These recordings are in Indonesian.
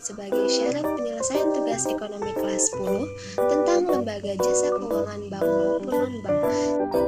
sebagai syarat penyelesaian tugas ekonomi kelas 10 tentang lembaga jasa keuangan bank maupun non-bank.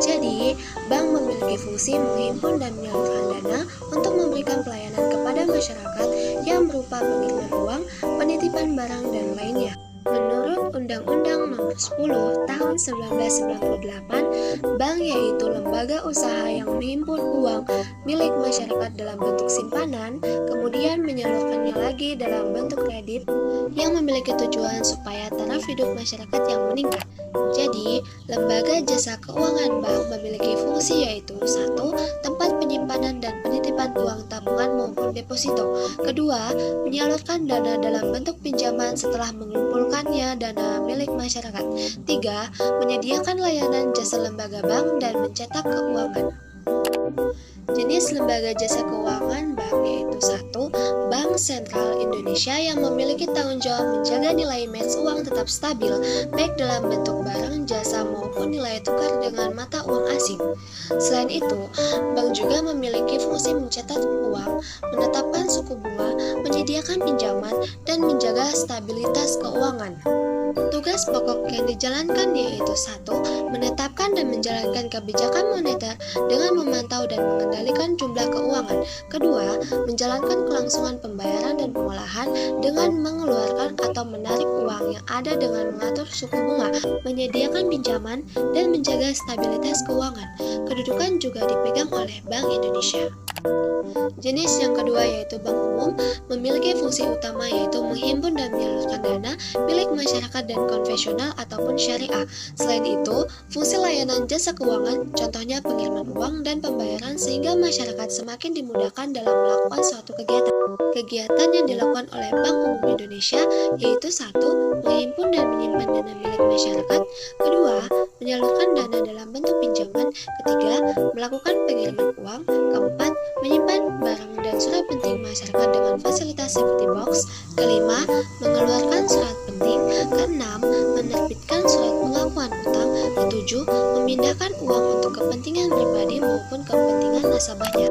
Jadi, bank memiliki fungsi menghimpun dan menyalurkan dana untuk memberikan pelayanan kepada masyarakat yang berupa pengiriman uang, penitipan barang, dan lainnya. Menurut Undang-Undang Nomor 10 Tahun 1998, bank yaitu lembaga usaha yang menghimpun uang milik masyarakat dalam bentuk simpanan, kemudian menyalurkannya lagi dalam bentuk kredit yang memiliki tujuan supaya taraf hidup masyarakat yang meningkat. Jadi, lembaga jasa keuangan bank memiliki fungsi yaitu 1. Tempat penyimpanan dan penitipan uang tabungan maupun deposito. Kedua, menyalurkan dana dalam bentuk pinjaman setelah mengumpulkannya dana milik masyarakat. 3. Menyediakan layanan jasa lembaga bank dan mencetak keuangan. Jenis lembaga jasa keuangan bank yaitu 1. Bank Sentral Indonesia yang memiliki tanggung jawab menjaga nilai match uang tetap stabil baik dalam bentuk barang, jasa maupun nilai tukar dengan mata uang asing. Selain itu, bank juga memiliki fungsi mencetak uang, menetapkan suku bunga, menyediakan pinjaman, dan menjaga stabilitas keuangan. Tugas pokok yang dijalankan yaitu 1. Menetapkan dan menjalankan kebijakan moneter dengan memantau dan mengendalikan jumlah keuangan. Kedua, menjalankan kelangsungan pembayaran dan pengolahan dengan mengeluarkan atau menarik uang yang ada dengan mengatur suku bunga, menyediakan pinjaman, dan menjaga stabilitas keuangan. Kedudukan juga dipegang oleh Bank Indonesia. Jenis yang kedua yaitu bank umum, memiliki fungsi utama yaitu menghimpun dan menyalurkan dana milik masyarakat dan konvensional ataupun syariah. Selain itu, fungsi layanan jasa keuangan, contohnya pengiriman uang dan pembayaran sehingga masyarakat semakin dimudahkan dalam melakukan suatu kegiatan. Kegiatan yang dilakukan oleh Bank Umum Indonesia yaitu 1. Menghimpun dan menyimpan dana milik masyarakat. Kedua, menyalurkan dana dalam bentuk pinjaman. Ketiga, melakukan pengiriman uang. Keempat, menyimpan barang dan surat penting masyarakat dengan fasilitas safety box. Kelima, mengeluarkan surat penting. Keenam, menerbitkan surat pengakuan utang. Ketujuh, memindahkan uang untuk kepentingan pribadi maupun kepentingan nasabahnya.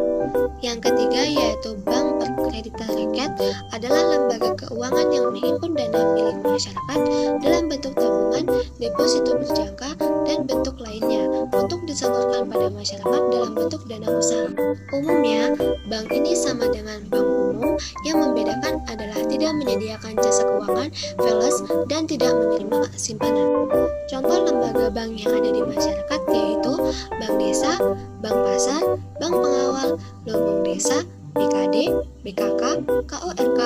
Yang ketiga yaitu Bank Perkreditan Rakyat adalah lembaga keuangan yang menghimpun dana milik masyarakat dalam bentuk tabungan, deposito berjangka, dan bentuk lainnya untuk disalurkan pada masyarakat dalam bentuk dana usaha. Umumnya, bank ini sama dengan bank umum, yang membedakan adalah tidak menyediakan jasa keuangan, falas, dan tidak menerima simpanan. Contoh lembaga bank yang ada di masyarakat yaitu Bank Desa, Bank Pasar, Bank Pengawal, Lumbung Desa, BKD, BKK, KORK,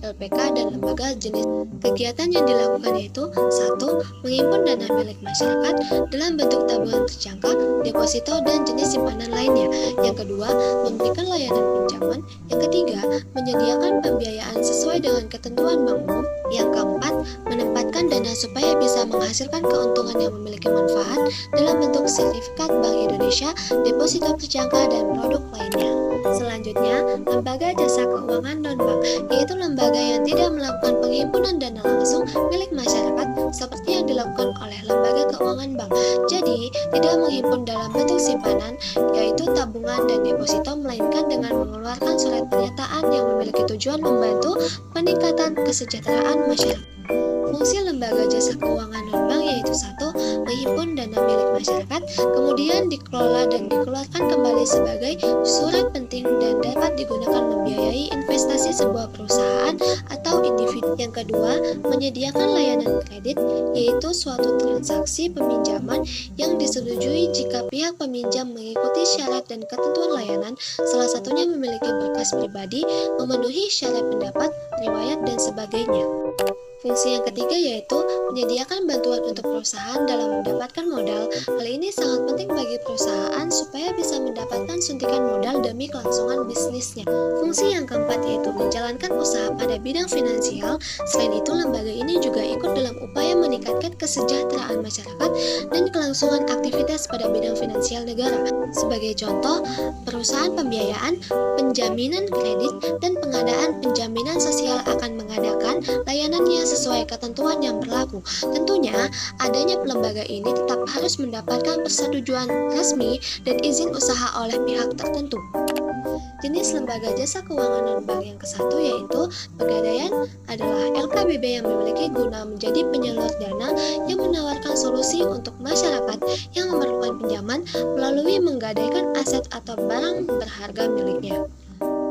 LPK, dan lembaga jenis. Kegiatan yang dilakukan yaitu 1. Menghimpun dana milik masyarakat dalam bentuk tabungan berjangka, deposito, dan jenis simpanan lainnya. Yang kedua, memberikan layanan pinjaman. Yang ketiga, menyediakan pembiayaan sesuai dengan ketentuan bank umum. Yang keempat, menempatkan dana supaya bisa menghasilkan keuntungan yang memiliki manfaat dalam bentuk sertifikat Bank Indonesia, deposito berjangka, dan produk lainnya. Selanjutnya, lembaga jasa keuangan non-bank, yaitu lembaga yang tidak melakukan penghimpunan dana langsung milik masyarakat seperti yang dilakukan oleh lembaga keuangan bank. Jadi, tidak menghimpun dalam bentuk simpanan, yaitu tabungan dan deposito, melainkan dengan mengeluarkan surat pernyataan yang memiliki tujuan membantu peningkatan kesejahteraan masyarakat. Fungsi lembaga jasa keuangan non-bank yaitu 1. Menghimpun dana milik masyarakat, kemudian dikelola dan dikeluarkan kembali sebagai surat penting dan dapat digunakan membiayai investasi sebuah perusahaan atau individu. Yang kedua, menyediakan layanan kredit, yaitu suatu transaksi peminjaman yang disetujui jika pihak peminjam mengikuti syarat dan ketentuan layanan, salah satunya memiliki berkas pribadi, memenuhi syarat pendapat, riwayat, dan sebagainya. Fungsi yang ketiga yaitu menyediakan bantuan untuk perusahaan dalam mendapatkan modal. Hal ini sangat penting bagi perusahaan supaya bisa mendapatkan suntikan modal demi kelangsungan bisnisnya. Fungsi yang keempat yaitu menjalankan usaha pada bidang finansial. Selain itu, lembaga ini juga ikut dalam upaya meningkatkan kesejahteraan masyarakat dan kelangsungan aktivitas pada bidang finansial negara. Sebagai contoh, perusahaan pembiayaan, penjaminan kredit, dan pengadaan penjaminan sosial akan mengadakan layanannya sesuai ketentuan yang berlaku. Tentunya, adanya lembaga ini tetap harus mendapatkan persetujuan resmi dan izin usaha oleh pihak tertentu. Jenis lembaga jasa keuangan non-bank yang ke-1 yaitu Pegadaian adalah LKBB yang memiliki guna menjadi penyalur dana yang menawarkan solusi untuk masyarakat yang memerlukan pinjaman melalui menggadaikan aset atau barang berharga miliknya.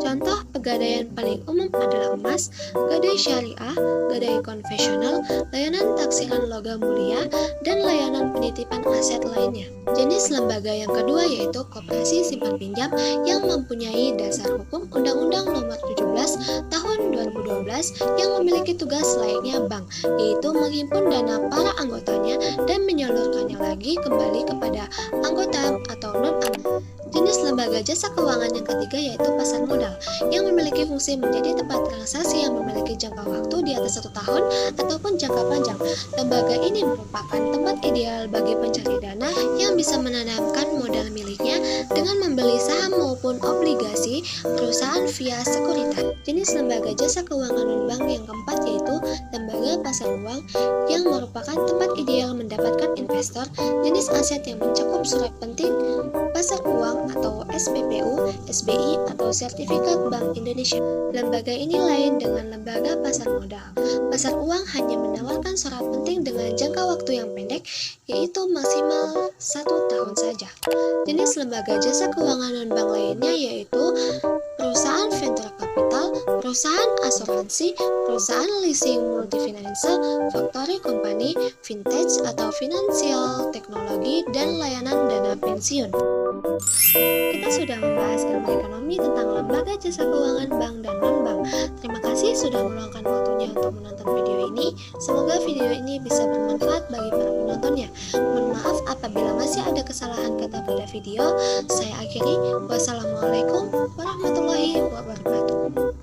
Contoh pegadaian paling umum adalah emas, gadai syariah, gadai konvensional, layanan taksiran logam mulia, dan layanan penitipan aset lainnya. Jenis lembaga yang kedua yaitu koperasi simpan pinjam yang mempunyai dasar hukum Undang-Undang Nomor 17 Tahun 2012 yang memiliki tugas layaknya bank, yaitu menghimpun dana para anggotanya dan menyalurkannya lagi kembali kepada anggota atau non-anggota. Jenis lembaga jasa keuangan yang ketiga yaitu pasar modal yang memiliki fungsi menjadi tempat transaksi yang memiliki jangka waktu di atas 1 tahun ataupun jangka panjang. Lembaga ini merupakan tempat ideal bagi pencari dana yang bisa menanamkan modal miliknya dengan membeli saham maupun obligasi perusahaan via sekuritas. Jenis lembaga jasa keuangan non-bank yang keempat yaitu lembaga pasar uang yang merupakan tempat ideal mendapatkan investor. Jenis aset yang mencakup surat penting, pasar uang atau SPPU, SBI atau Sertifikat Bank Indonesia. Lembaga ini lain dengan lembaga pasar modal. Pasar uang hanya menawarkan surat penting dengan jangka waktu yang pendek, yaitu maksimal 1 tahun saja. Jenis lembaga jasa keuangan non-bank lainnya yaitu perusahaan venture capital, perusahaan asuransi, perusahaan leasing multifinance, factory company, vintage atau financial teknologi, dan layanan dana pensiun. Kita sudah membahas ilmu ekonomi tentang lembaga jasa keuangan bank dan non-bank. Terima kasih sudah meluangkan waktunya untuk menonton video ini. Semoga video ini bisa bermanfaat bagi para penontonnya. Mohon maaf apabila masih ada kesalahan kata pada video. Saya akhiri. Wassalamualaikum warahmatullahi wabarakatuh.